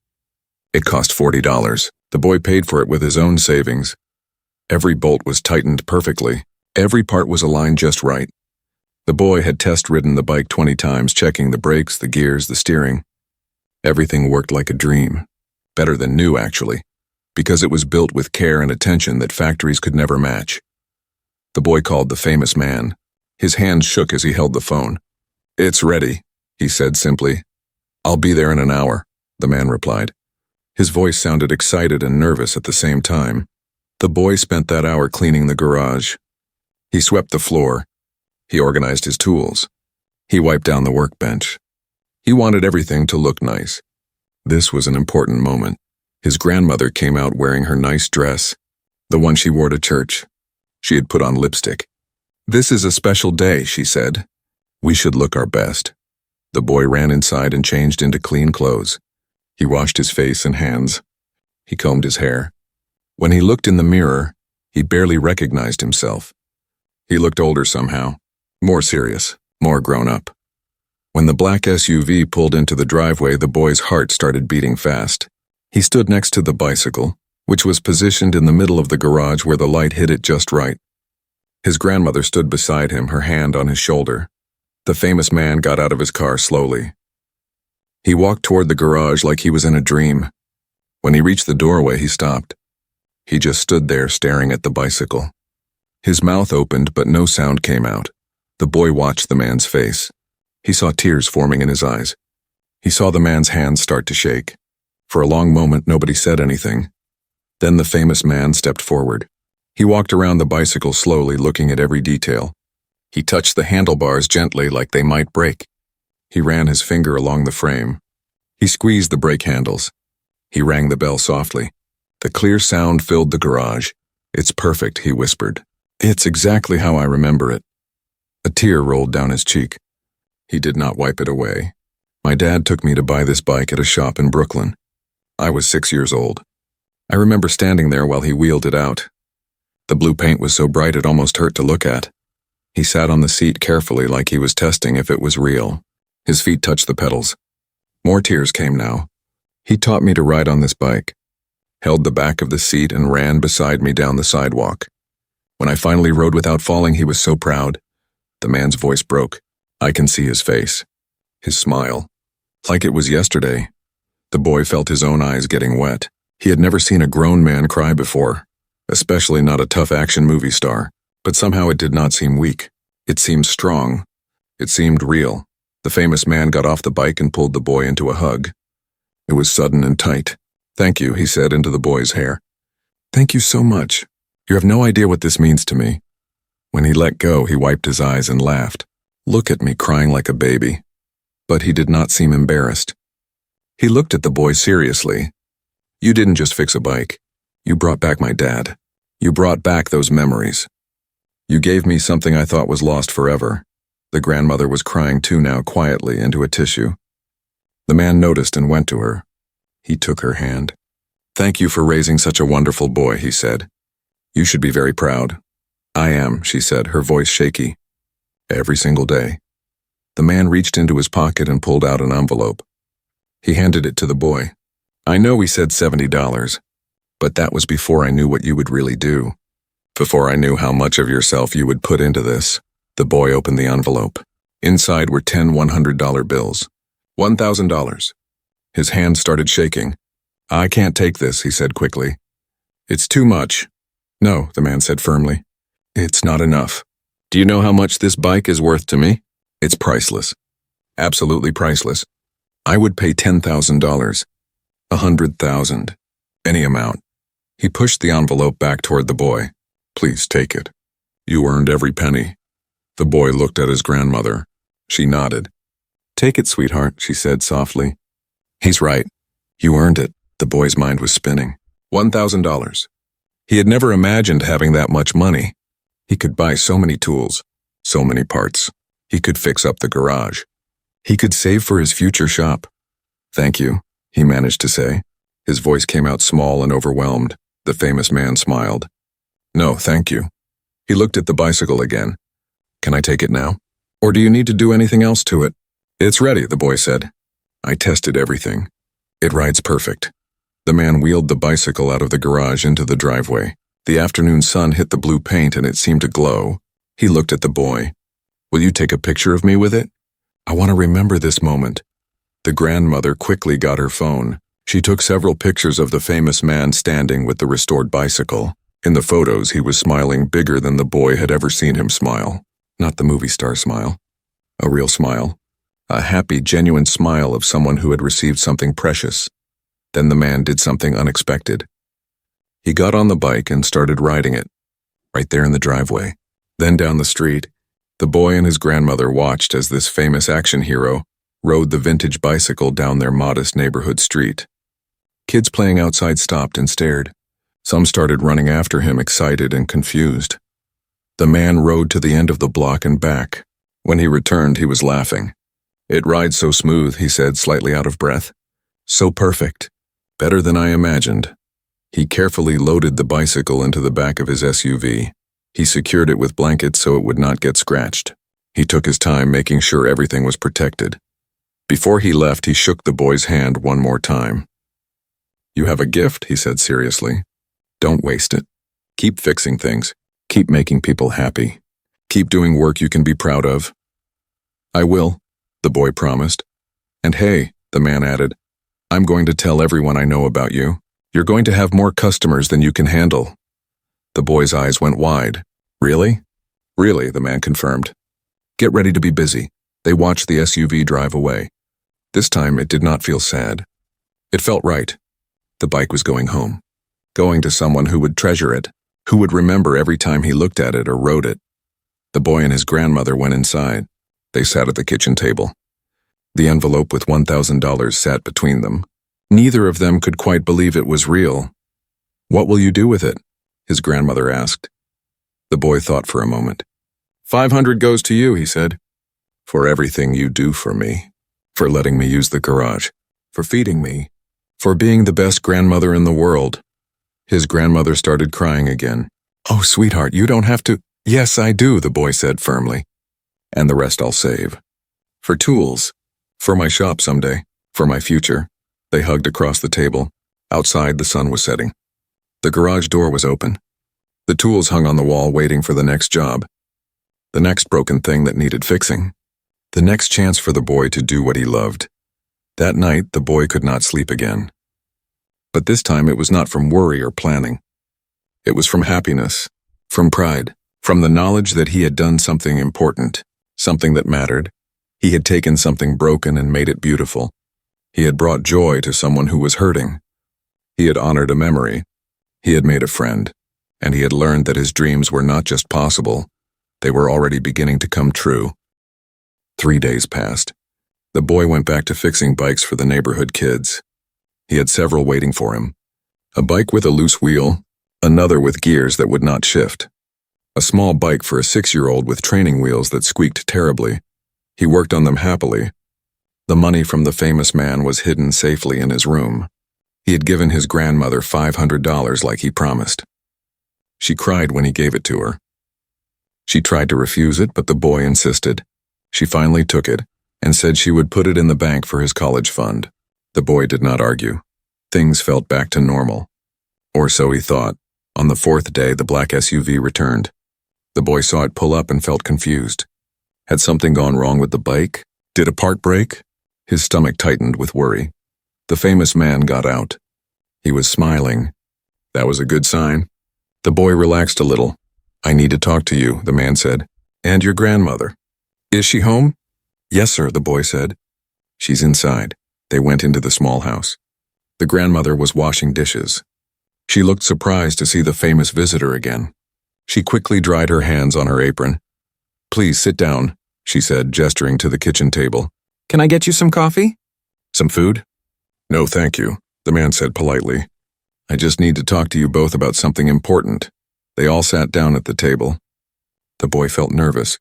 It cost $40. The boy paid for it with his own savings. Every bolt was tightened perfectly. Every part was aligned just right. The boy had test-ridden the bike 20 times, checking the brakes, the gears, the steering. Everything worked like a dream. Better than new, actually, because it was built with care and attention that factories could never match. The boy called the famous man. His hands shook as he held the phone. "It's ready," he said simply. "I'll be there in an hour," the man replied. His voice sounded excited and nervous at the same time. The boy spent that hour cleaning the garage. He swept the floor. He organized his tools. He wiped down the workbench. He wanted everything to look nice. This was an important moment. His grandmother came out wearing her nice dress, the one she wore to church. She had put on lipstick. "This is a special day," she said. "We should look our best." The boy ran inside and changed into clean clothes. He washed his face and hands. He combed his hair. When he looked in the mirror, he barely recognized himself. He looked older somehow, more serious, more grown up. When the black SUV pulled into the driveway, the boy's heart started beating fast. He stood next to the bicycle, which was positioned in the middle of the garage where the light hit it just right. His grandmother stood beside him, her hand on his shoulder. The famous man got out of his car slowly. He walked toward the garage like he was in a dream. When he reached the doorway, he stopped. He just stood there staring at the bicycle. His mouth opened, but no sound came out. The boy watched the man's face. He saw tears forming in his eyes. He saw the man's hands start to shake. For a long moment, nobody said anything. Then the famous man stepped forward. He walked around the bicycle slowly, looking at every detail. He touched the handlebars gently, like they might break. He ran his finger along the frame. He squeezed the brake handles. He rang the bell softly. The clear sound filled the garage. "It's perfect," he whispered. "It's exactly how I remember it." A tear rolled down his cheek. He did not wipe it away. "My dad took me to buy this bike at a shop in Brooklyn. I was 6 years old. I remember standing there while he wheeled it out. The blue paint was so bright it almost hurt to look at. He sat on the seat carefully, like he was testing if it was real. His feet touched the pedals. More tears came now. He taught me to ride on this bike, held the back of the seat and ran beside me down the sidewalk. When I finally rode without falling, he was so proud." The man's voice broke. I can see his face, his smile, like it was yesterday. The boy felt his own eyes getting wet. He had never seen a grown man cry before. especially not a tough action movie star, but somehow it did not seem weak. It seemed strong. It seemed real. The famous man got off the bike and pulled the boy into a hug. It was sudden and tight. "Thank you," he said into the boy's hair. "Thank you so much. You have no idea what this means to me." When he let go, he wiped his eyes and laughed. "Look at me crying like a baby." But he did not seem embarrassed. He looked at the boy seriously. "You didn't just fix a bike. You brought back my dad. You brought back those memories. You gave me something I thought was lost forever." The grandmother was crying too now, quietly into a tissue. The man noticed and went to her. He took her hand. "Thank you for raising such a wonderful boy," he said. "You should be very proud." "I am," she said, her voice shaky. "Every single day." The man reached into his pocket and pulled out an envelope. He handed it to the boy. "I know we said $70, but that was before I knew what you would really do. Before I knew how much of yourself you would put into this." The boy opened the envelope. Inside were 10 $100 bills. $1,000. His hand started shaking. "I can't take this," he said quickly. "It's too much." "No," the man said firmly. "It's not enough. Do you know how much this bike is worth to me? It's priceless. Absolutely priceless. I would pay $10,000. 100,000. Any amount." He pushed the envelope back toward the boy. "Please take it. You earned every penny." The boy looked at his grandmother. She nodded. "Take it, sweetheart," she said softly. "He's right. You earned it." The boy's mind was spinning. $1,000. He had never imagined having that much money. He could buy so many tools, so many parts. He could fix up the garage. He could save for his future shop. "Thank you," he managed to say. His voice came out small and overwhelmed. The famous man smiled. "No, thank you." He looked at the bicycle again. "Can I take it now? Or do you need to do anything else to it?" "It's ready," the boy said. "I tested everything. It rides perfect." The man wheeled the bicycle out of the garage into the driveway. The afternoon sun hit the blue paint and it seemed to glow. He looked at the boy. "Will you take a picture of me with it? I want to remember this moment." The grandmother quickly got her phone. She took several pictures of the famous man standing with the restored bicycle. In the photos, he was smiling bigger than the boy had ever seen him smile. Not the movie star smile. A real smile. A happy, genuine smile of someone who had received something precious. Then the man did something unexpected. He got on the bike and started riding it, right there in the driveway. Then down the street, the boy and his grandmother watched as this famous action hero rode the vintage bicycle down their modest neighborhood street. Kids playing outside stopped and stared. Some started running after him, excited and confused. The man rode to the end of the block and back. When he returned, he was laughing. "It rides so smooth," he said, slightly out of breath. "So perfect. Better than I imagined." He carefully loaded the bicycle into the back of his SUV. He secured it with blankets so it would not get scratched. He took his time making sure everything was protected. Before he left, he shook the boy's hand one more time. "You have a gift," he said seriously. "Don't waste it. Keep fixing things. Keep making people happy. Keep doing work you can be proud of." "I will," the boy promised. "And hey," the man added, "I'm going to tell everyone I know about you. You're going to have more customers than you can handle." The boy's eyes went wide. "Really?" "Really," the man confirmed. "Get ready to be busy." They watched the SUV drive away. This time it did not feel sad. It felt right. The bike was going home. Going to someone who would treasure it, who would remember every time he looked at it or rode it. The boy and his grandmother went inside. They sat at the kitchen table. The envelope with $1,000 sat between them. Neither of them could quite believe it was real. "What will you do with it?" his grandmother asked. The boy thought for a moment. "500 goes to you," he said. "For everything you do for me. For letting me use the garage. For feeding me. For being the best grandmother in the world." His grandmother started crying again. "Oh, sweetheart, you don't have to." "Yes, I do," the boy said firmly. "And the rest I'll save. For tools. For my shop someday. For my future." They hugged across the table. Outside, the sun was setting. The garage door was open. The tools hung on the wall waiting for the next job. The next broken thing that needed fixing. The next chance for the boy to do what he loved. That night, the boy could not sleep again. But this time it was not from worry or planning. It was from happiness, from pride, from the knowledge that he had done something important, something that mattered. He had taken something broken and made it beautiful. He had brought joy to someone who was hurting. He had honored a memory. He had made a friend. And he had learned that his dreams were not just possible, they were already beginning to come true. 3 days passed. The boy went back to fixing bikes for the neighborhood kids. He had several waiting for him. A bike with a loose wheel, another with gears that would not shift. A small bike for a 6-year-old with training wheels that squeaked terribly. He worked on them happily. The money from the famous man was hidden safely in his room. He had given his grandmother $500 like he promised. She cried when he gave it to her. She tried to refuse it, but the boy insisted. She finally took it and said she would put it in the bank for his college fund. The boy did not argue. Things felt back to normal. Or so he thought. On the 4th day, the black SUV returned. The boy saw it pull up and felt confused. Had something gone wrong with the bike? Did a part break? His stomach tightened with worry. The famous man got out. He was smiling. That was a good sign. The boy relaxed a little. I need to talk to you, the man said. And your grandmother. Is she home? Yes, sir, the boy said. She's inside. They went into the small house. The grandmother was washing dishes. She looked surprised to see the famous visitor again. She quickly dried her hands on her apron. Please sit down, she said, gesturing to the kitchen table. Can I get you some coffee? Some food? No, thank you, the man said politely. I just need to talk to you both about something important. They all sat down at the table. The boy felt nervous.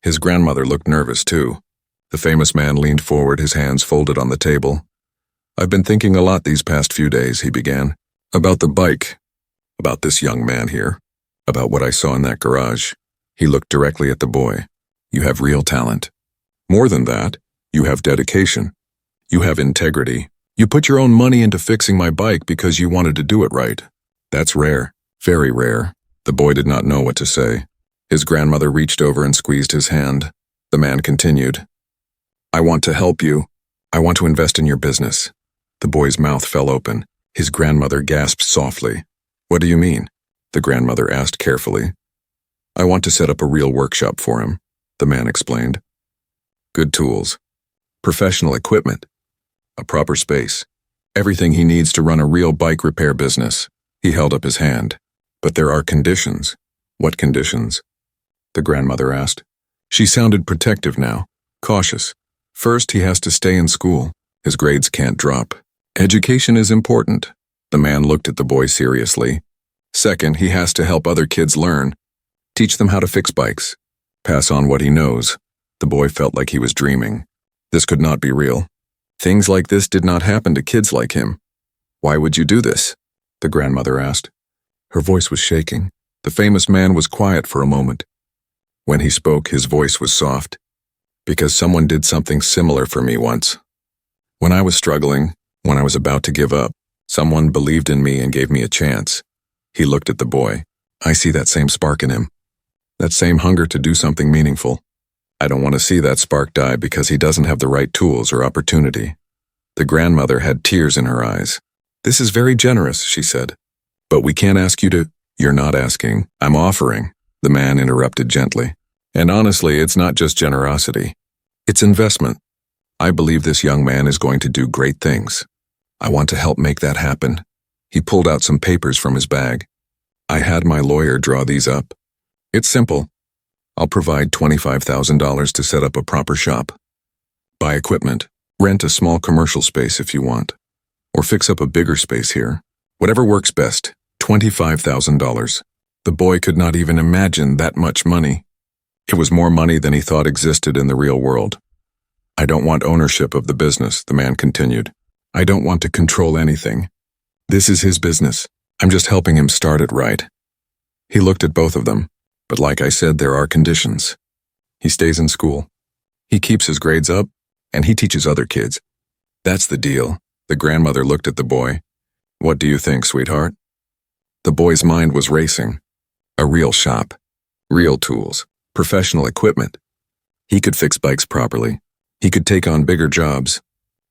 His grandmother looked nervous too. The famous man leaned forward, his hands folded on the table. I've been thinking a lot these past few days, he began. About the bike. About this young man here. About what I saw in that garage. He looked directly at the boy. You have real talent. More than that, you have dedication. You have integrity. You put your own money into fixing my bike because you wanted to do it right. That's rare. Very rare. The boy did not know what to say. His grandmother reached over and squeezed his hand. The man continued. I want to help you. I want to invest in your business. The boy's mouth fell open. His grandmother gasped softly. What do you mean? The grandmother asked carefully. I want to set up a real workshop for him, the man explained. Good tools. Professional equipment. A proper space. Everything he needs to run a real bike repair business. He held up his hand. But there are conditions. What conditions? The grandmother asked. She sounded protective now, cautious. First, he has to stay in school. His grades can't drop. Education is important. The man looked at the boy seriously. Second, he has to help other kids learn. Teach them how to fix bikes. Pass on what he knows. The boy felt like he was dreaming. This could not be real. Things like this did not happen to kids like him. Why would you do this? The grandmother asked. Her voice was shaking. The famous man was quiet for a moment. When he spoke, his voice was soft. Because someone did something similar for me once. When I was struggling, when I was about to give up, someone believed in me and gave me a chance. He looked at the boy. I see that same spark in him. That same hunger to do something meaningful. I don't want to see that spark die because he doesn't have the right tools or opportunity. The grandmother had tears in her eyes. This is very generous, she said. But we can't ask you to. You're not asking. I'm offering, the man interrupted gently. And honestly, it's not just generosity. It's investment. I believe this young man is going to do great things. I want to help make that happen. He pulled out some papers from his bag. I had my lawyer draw these up. It's simple. I'll provide $25,000 to set up a proper shop. Buy equipment. Rent a small commercial space if you want. Or fix up a bigger space here. Whatever works best. $25,000. The boy could not even imagine that much money. It was more money than he thought existed in the real world. I don't want ownership of the business, the man continued. I don't want to control anything. This is his business. I'm just helping him start it right. He looked at both of them, but like I said, there are conditions. He stays in school. He keeps his grades up, and he teaches other kids. That's the deal. The grandmother looked at the boy. What do you think, sweetheart? The boy's mind was racing. A real shop. Real tools. Professional equipment. He could fix bikes properly. He could take on bigger jobs.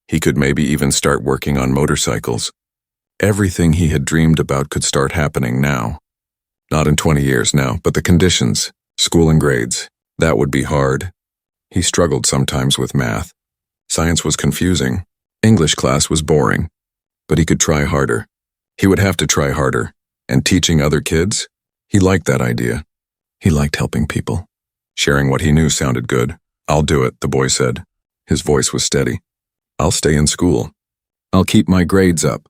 He could maybe even start working on motorcycles. Everything he had dreamed about could start happening now. Not in 20 years now, but the conditions, school and grades, that would be hard. He struggled sometimes with math. Science was confusing. English class was boring. But he could try harder. He would have to try harder. And teaching other kids? He liked that idea. He liked helping people. Sharing what he knew sounded good. I'll do it, the boy said. His voice was steady. I'll stay in school. I'll keep my grades up.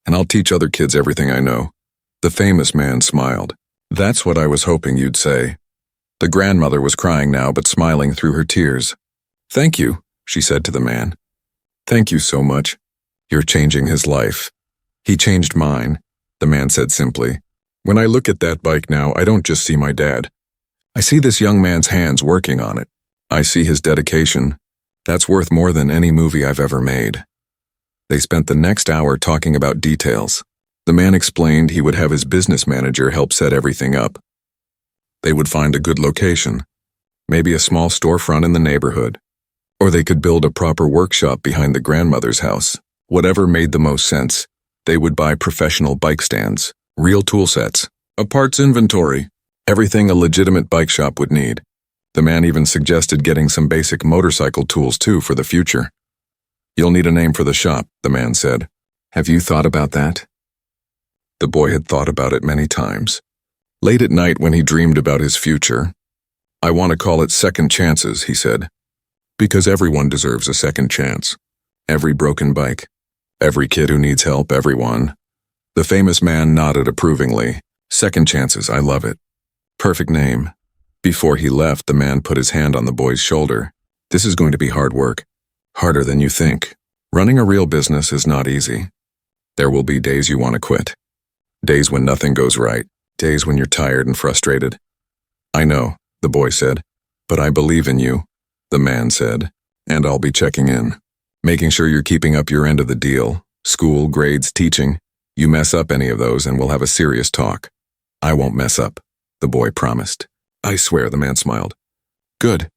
And I'll teach other kids everything I know. The famous man smiled. That's what I was hoping you'd say. The grandmother was crying now, but smiling through her tears. Thank you, she said to the man. Thank you so much. You're changing his life. He changed mine, the man said simply. When I look at that bike now, I don't just see my dad. I see this young man's hands working on it. I see his dedication. That's worth more than any movie I've ever made. They spent the next hour talking about details. The man explained he would have his business manager help set everything up. They would find a good location, maybe a small storefront in the neighborhood, or they could build a proper workshop behind the grandmother's house. Whatever made the most sense, they would buy professional bike stands, real tool sets, a parts inventory, everything a legitimate bike shop would need. The man even suggested getting some basic motorcycle tools too for the future. You'll need a name for the shop, the man said. Have you thought about that? The boy had thought about it many times. Late at night when he dreamed about his future. I want to call it Second Chances, he said. Because everyone deserves a second chance. Every broken bike. Every kid who needs help, everyone. The famous man nodded approvingly. Second Chances, I love it. Perfect name. Before he left, the man put his hand on the boy's shoulder. This is going to be hard work. Harder than you think. Running a real business is not easy. There will be days you want to quit. Days when nothing goes right. Days when you're tired and frustrated. I know, the boy said. But I believe in you, the man said. And I'll be checking in. Making sure you're keeping up your end of the deal. School, grades, teaching. You mess up any of those and we'll have a serious talk. I won't mess up, the boy promised. I swear, the man smiled. Good.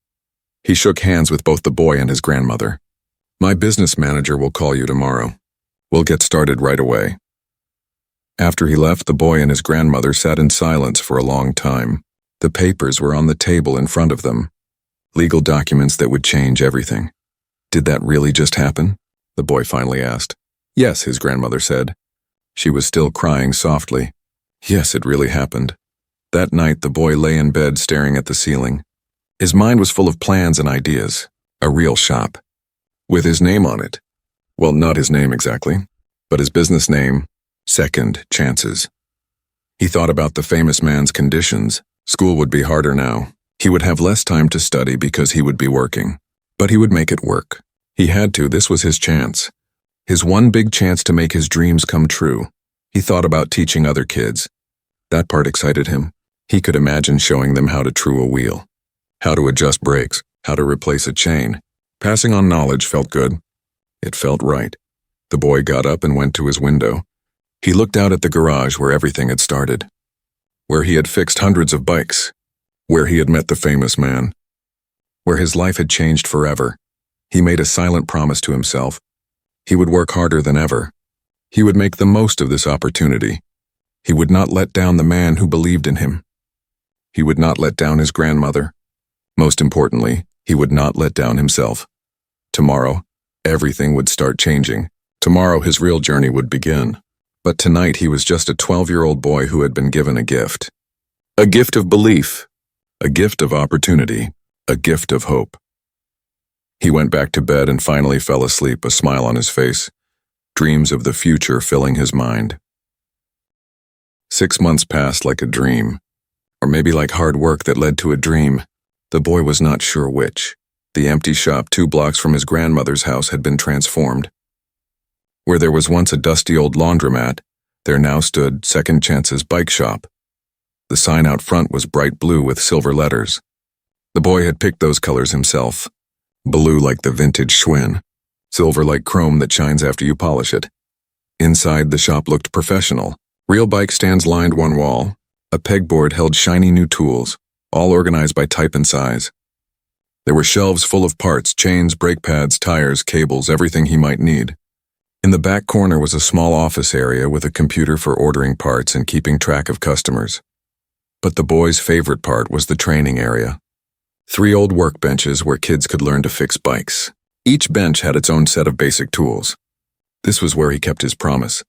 He shook hands with both the boy and his grandmother. My business manager will call you tomorrow. We'll get started right away. After he left, the boy and his grandmother sat in silence for a long time. The papers were on the table in front of them. Legal documents that would change everything. Did that really just happen? The boy finally asked. Yes, his grandmother said. She was still crying softly. Yes, it really happened. That night, the boy lay in bed staring at the ceiling. His mind was full of plans and ideas. A real shop. With his name on it. Well, not his name exactly, but his business name, Second Chances. He thought about the famous man's conditions. School would be harder now. He would have less time to study because he would be working. But he would make it work. He had to. This was his chance. His one big chance to make his dreams come true. He thought about teaching other kids. That part excited him. He could imagine showing them how to true a wheel, how to adjust brakes, how to replace a chain. Passing on knowledge felt good. It felt right. The boy got up and went to his window. He looked out at the garage where everything had started, where he had fixed hundreds of bikes, where he had met the famous man, where his life had changed forever. He made a silent promise to himself. He would work harder than ever. He would make the most of this opportunity. He would not let down the man who believed in him. He would not let down his grandmother. Most importantly, he would not let down himself. Tomorrow, everything would start changing. Tomorrow, his real journey would begin. But tonight, he was just a 12-year-old boy who had been given a gift. A gift of belief. A gift of opportunity. A gift of hope. He went back to bed and finally fell asleep, a smile on his face, dreams of the future filling his mind. 6 months passed like a dream, or maybe like hard work that led to a dream. The boy was not sure which. The empty shop 2 blocks from his grandmother's house had been transformed. Where there was once a dusty old laundromat, there now stood Second Chances Bike Shop. The sign out front was bright blue with silver letters. The boy had picked those colors himself. Blue like the vintage Schwinn, silver like chrome that shines after you polish it. Inside, the shop looked professional. Real bike stands lined one wall. A pegboard held shiny new tools, all organized by type and size. There were shelves full of parts, chains, brake pads, tires, cables, everything he might need. In the back corner was a small office area with a computer for ordering parts and keeping track of customers. But the boy's favorite part was the training area. 3 old workbenches where kids could learn to fix bikes. Each bench had its own set of basic tools. This was where he kept his promise.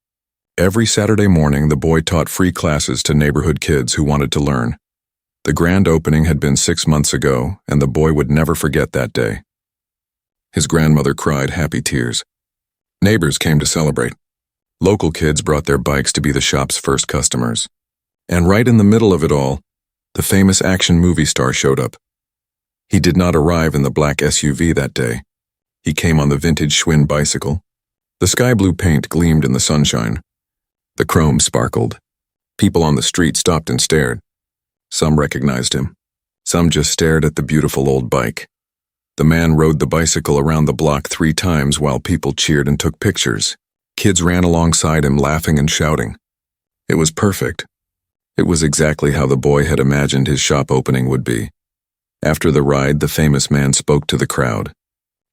Every Saturday morning, the boy taught free classes to neighborhood kids who wanted to learn. The grand opening had been 6 months ago, and the boy would never forget that day. His grandmother cried happy tears. Neighbors came to celebrate. Local kids brought their bikes to be the shop's first customers. And right in the middle of it all, the famous action movie star showed up. He did not arrive in the black SUV that day. He came on the vintage Schwinn bicycle. The sky blue paint gleamed in the sunshine. The chrome sparkled. People on the street stopped and stared. Some recognized him. Some just stared at the beautiful old bike. The man rode the bicycle around the block 3 times while people cheered and took pictures. Kids ran alongside him, laughing and shouting. It was perfect. It was exactly how the boy had imagined his shop opening would be. After the ride, the famous man spoke to the crowd.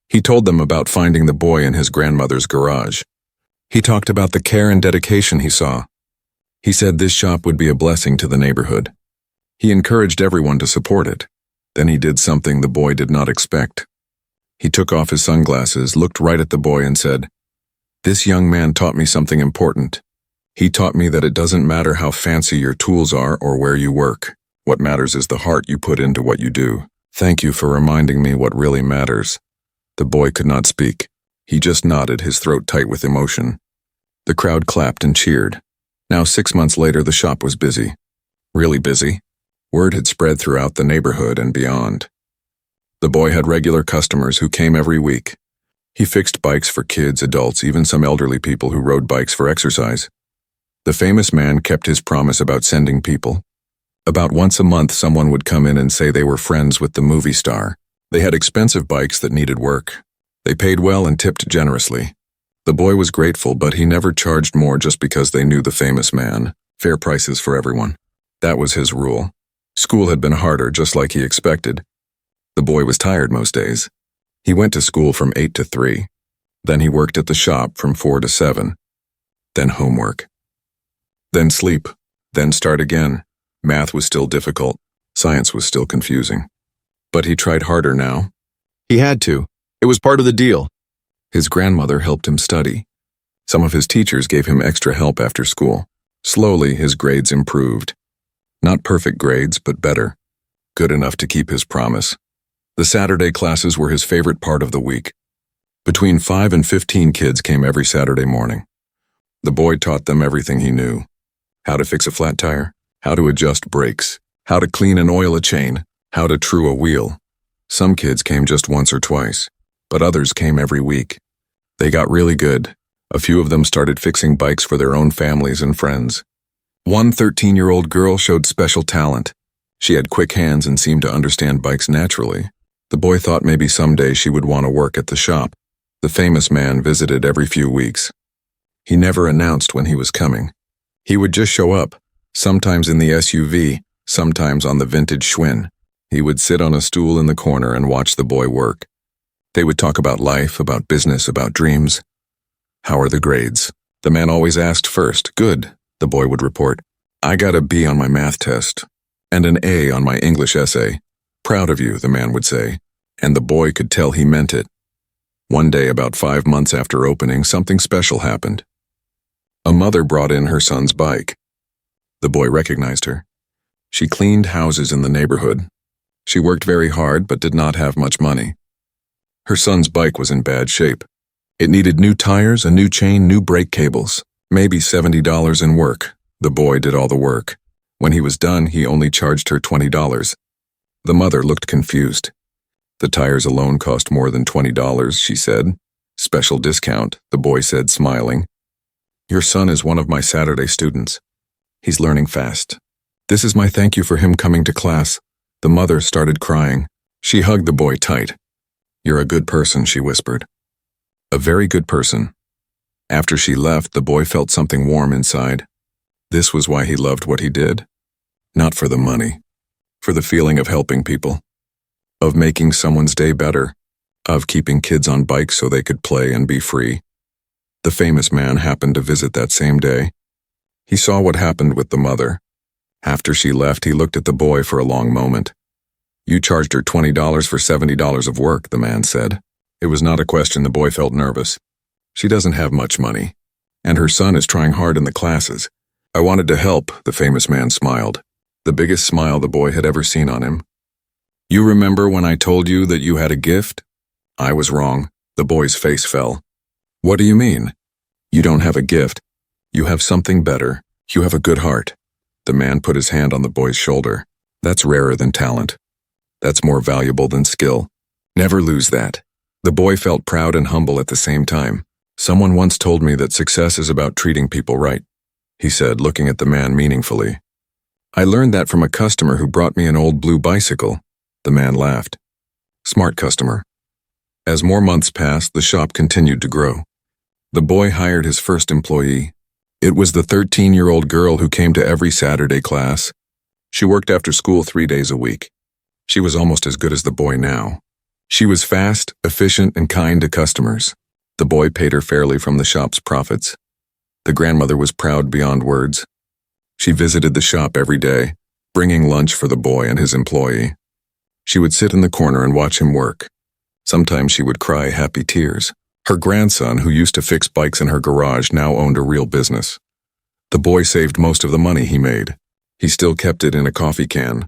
He told them about finding the boy in his grandmother's garage. He talked about the care and dedication he saw. He said this shop would be a blessing to the neighborhood. He encouraged everyone to support it. Then he did something the boy did not expect. He took off his sunglasses, looked right at the boy and said, "This young man taught me something important. He taught me that it doesn't matter how fancy your tools are or where you work. What matters is the heart you put into what you do. Thank you for reminding me what really matters." The boy could not speak. He just nodded, his throat tight with emotion. The crowd clapped and cheered. Now 6 months later, the shop was busy. Really busy. Word had spread throughout the neighborhood and beyond. The boy had regular customers who came every week. He fixed bikes for kids, adults, even some elderly people who rode bikes for exercise. The famous man kept his promise about sending people. About once a month, someone would come in and say they were friends with the movie star. They had expensive bikes that needed work. They paid well and tipped generously. The boy was grateful, but he never charged more just because they knew the famous man. Fair prices for everyone. That was his rule. School had been harder, just like he expected. The boy was tired most days. He went to school from 8 to 3. Then he worked at the shop from 4 to 7. Then homework. Then sleep. Then start again. Math was still difficult. Science was still confusing. But he tried harder now. He had to. It was part of the deal. His grandmother helped him study. Some of his teachers gave him extra help after school. Slowly, his grades improved. Not perfect grades, but better. Good enough to keep his promise. The Saturday classes were his favorite part of the week. Between 5 and 15 kids came every Saturday morning. The boy taught them everything he knew. How to fix a flat tire, how to adjust brakes, how to clean and oil a chain, how to true a wheel. Some kids came just once or twice, but others came every week. They got really good. A few of them started fixing bikes for their own families and friends. One 13-year-old girl showed special talent. She had quick hands and seemed to understand bikes naturally. The boy thought maybe someday she would want to work at the shop. The famous man visited every few weeks. He never announced when he was coming. He would just show up, sometimes in the SUV, sometimes on the vintage Schwinn. He would sit on a stool in the corner and watch the boy work. They would talk about life, about business, about dreams. "How are the grades?" The man always asked first. "Good," the boy would report. "I got a B on my math test, and an A on my English essay." "Proud of you," the man would say, and the boy could tell he meant it. One day, about 5 months after opening, something special happened. A mother brought in her son's bike. The boy recognized her. She cleaned houses in the neighborhood. She worked very hard but did not have much money. Her son's bike was in bad shape. It needed new tires, a new chain, new brake cables, maybe $70 in work. The boy did all the work. When he was done, he only charged her $20. The mother looked confused. "The tires alone cost more than $20, she said. "Special discount," the boy said, smiling. "Your son is one of my Saturday students. He's learning fast. This is my thank you for him coming to class." The mother started crying. She hugged the boy tight. "You're a good person," she whispered. "A very good person." After she left, the boy felt something warm inside. This was why he loved what he did. Not for the money. For the feeling of helping people. Of making someone's day better. Of keeping kids on bikes so they could play and be free. The famous man happened to visit that same day. He saw what happened with the mother. After she left, he looked at the boy for a long moment. "You charged her $20 for $70 of work," the man said. It was not a question. The boy felt nervous. "She doesn't have much money, and her son is trying hard in the classes." "I wanted to help," the famous man smiled, the biggest smile the boy had ever seen on him. "You remember when I told you that you had a gift?" "I was wrong." The boy's face fell. "What do you mean?" "You don't have a gift. You have something better. You have a good heart." The man put his hand on the boy's shoulder. "That's rarer than talent. That's more valuable than skill. Never lose that." The boy felt proud and humble at the same time. "Someone once told me that success is about treating people right," he said, looking at the man meaningfully. "I learned that from a customer who brought me an old blue bicycle." The man laughed. "Smart customer." As more months passed, the shop continued to grow. The boy hired his first employee. It was the 13-year-old girl who came to every Saturday class. She worked after school 3 days a week. She was almost as good as the boy now. She was fast, efficient, and kind to customers. The boy paid her fairly from the shop's profits. The grandmother was proud beyond words. She visited the shop every day, bringing lunch for the boy and his employee. She would sit in the corner and watch him work. Sometimes she would cry happy tears. Her grandson, who used to fix bikes in her garage, now owned a real business. The boy saved most of the money he made. He still kept it in a coffee can,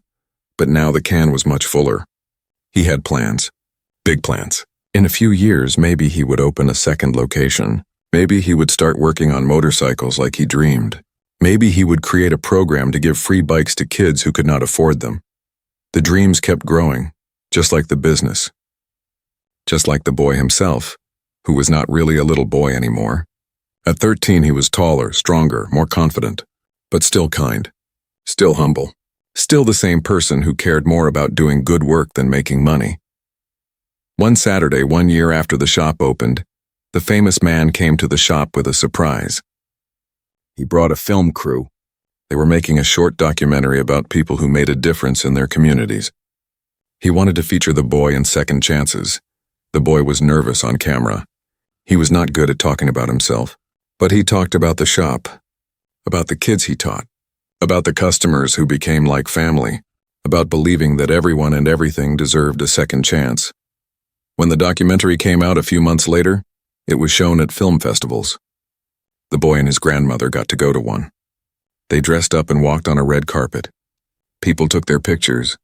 but now the can was much fuller. He had plans, big plans. In a few years, maybe he would open a second location. Maybe he would start working on motorcycles like he dreamed. Maybe he would create a program to give free bikes to kids who could not afford them. The dreams kept growing, just like the business. Just like the boy himself, who was not really a little boy anymore. At 13, he was taller, stronger, more confident, but still kind, still humble, still the same person who cared more about doing good work than making money. One Saturday, 1 year after the shop opened, the famous man came to the shop with a surprise. He brought a film crew. They were making a short documentary about people who made a difference in their communities. He wanted to feature the boy in second chances. The boy was nervous on camera. He was not good at talking about himself, but he talked about the shop, about the kids he taught, about the customers who became like family, about believing that everyone and everything deserved a second chance. When the documentary came out a few months later, it was shown at film festivals. The boy and his grandmother got to go to one. They dressed up and walked on a red carpet. People took their pictures,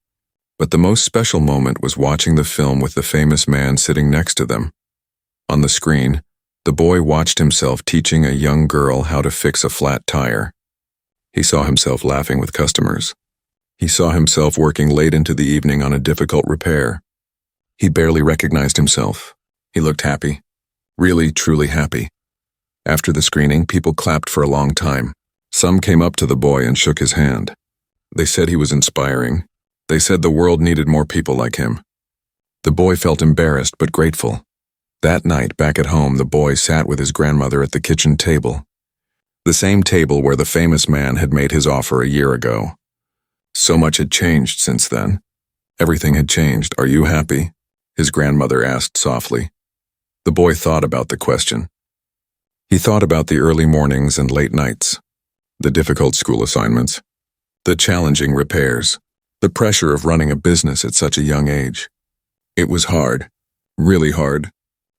but the most special moment was watching the film with the famous man sitting next to them. On the screen, the boy watched himself teaching a young girl how to fix a flat tire. He saw himself laughing with customers. He saw himself working late into the evening on a difficult repair. He barely recognized himself. He looked happy. Really, truly happy. After the screening, people clapped for a long time. Some came up to the boy and shook his hand. They said he was inspiring. They said the world needed more people like him. The boy felt embarrassed but grateful. That night, back at home, the boy sat with his grandmother at the kitchen table. The same table where the famous man had made his offer a year ago. So much had changed since then. Everything had changed. "Are you happy?" his grandmother asked softly. The boy thought about the question. He thought about the early mornings and late nights, the difficult school assignments, the challenging repairs, the pressure of running a business at such a young age. It was hard, really hard,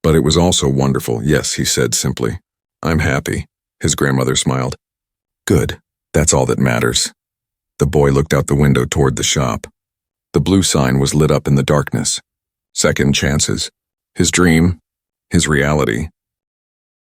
but it was also wonderful. "Yes," he said simply. "I'm happy," his grandmother smiled. "Good, that's all that matters." The boy looked out the window toward the shop. The blue sign was lit up in the darkness. Second chances. His dream, his reality,